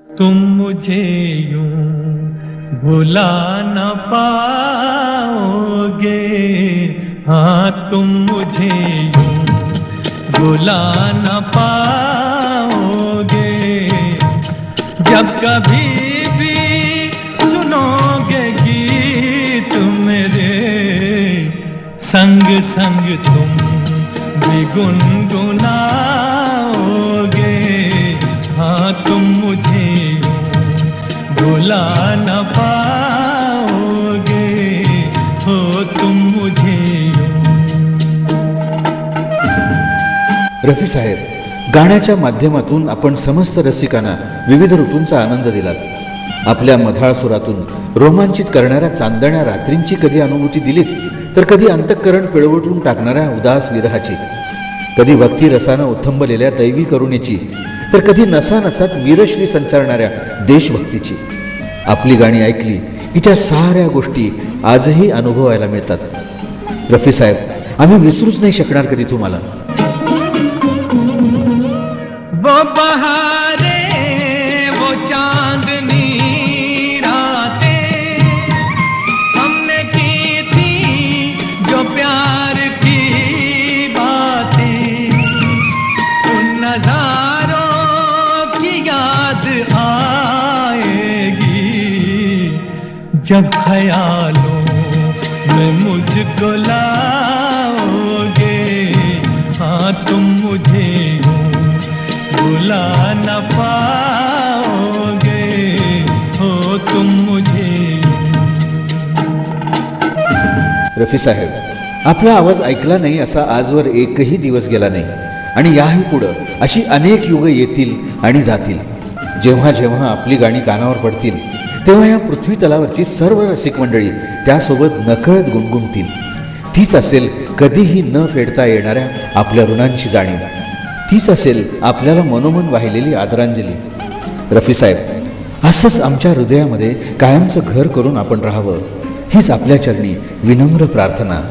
तुम मुझे यूं भुला न पाओगे, हाँ तुम मुझे यूं भुला न पाओगे। जब कभी भी सुनोगे गीत मेरे, संग संग तुम भी गुनगुनाओगे। हाँ तुम मुझे भुला न पाओगे, हो तुम मुझे। रफी साहेब, गाण्याच्या माध्यमातून आपण समस्त रसिकांना विविध ऋतूंचा आनंद दिलात. आपल्या मधाळ सुरातून रोमांचित करणाऱ्या चांदण्या रात्रींची कधी अनुभूती दिलीत, तर कधी अंतःकरण पिळवटून टाकणाऱ्या उदास विरहाची, कधी भक्ती रसानं उत्थंबलेल्या दैवी करुणेची, तर कधी नसानसात वीरश्री संचारणाऱ्या देशभक्तीची. आपली गाणी ऐकली की त्या साऱ्या गोष्टी आजही अनुभवायला मिळतात. रफी साहेब, आम्ही विसरूच नाही शकणार कधी तुम्हाला. वो बहारे, वो चांदनी रातें हमने की थी, जो प्यार की बातें, उन नजारों की याद आएगी जब ख्यालों में मुझको लाओगे। हाँ तुम मुझे भुला न पाओगे, हो तुम मुझे. रफी साहेब, आपला आवाज ऐकला नाही असा आजवर एकही दिवस गेला नाही, आणि याही पुढं अशी अनेक युग येतील आणि जातील. जेव्हा जेव्हा आपली गाणी कानावर पडतील, तेव्हा या पृथ्वी तलावरची सर्व रसिक मंडळी त्यासोबत नकळत गुणगुणतील. तीच असेल कधीही न फेडता येणाऱ्या आपल्या ऋणांची जाणीव. तीच असेल आपल्याला मनोमन वाहिलेली आदरांजली. रफी साहेब, असंच आमच्या हृदयामध्ये कायमचं घर करून आपण राहावं, हीच आपल्या चरणी विनम्र प्रार्थना.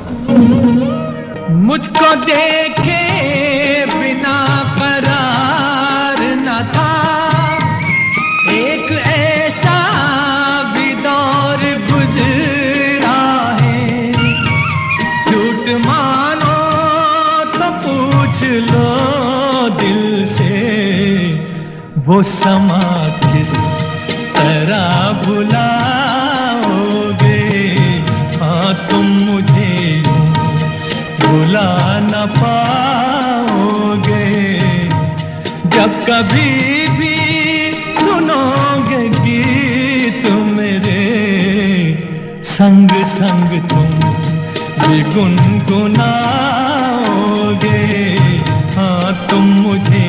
मुझको देखे बिना करार न था, एक ऐसा भी दौर गुजरा है। झूठ मानो तो पूछ लो दिल से, वो समा किस तरह भुलाओगे। हाँ तुम मुझे भुला न पाओगे, जब कभी भी सुनोगे गीत मेरे, संग संग तुम भी गुनगुनाओगे। हाँ तुम मुझे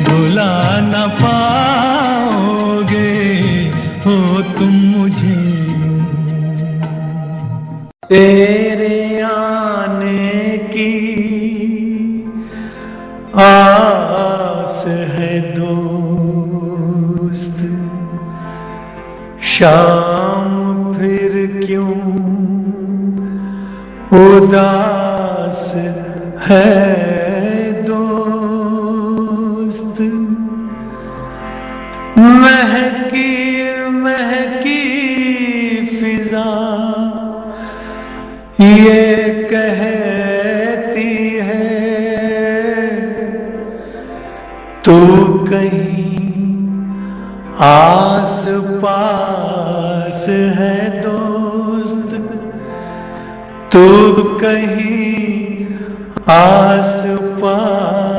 भुला न पाओगे, हो तुम मुझे. तेरे आने की आस है दोस्त, शाम फिर क्यों उदास है दोस्त। महकी महकी फिजा ये कहती है, तू कहीं आस पास है दोस्त, तू कहीं आस पास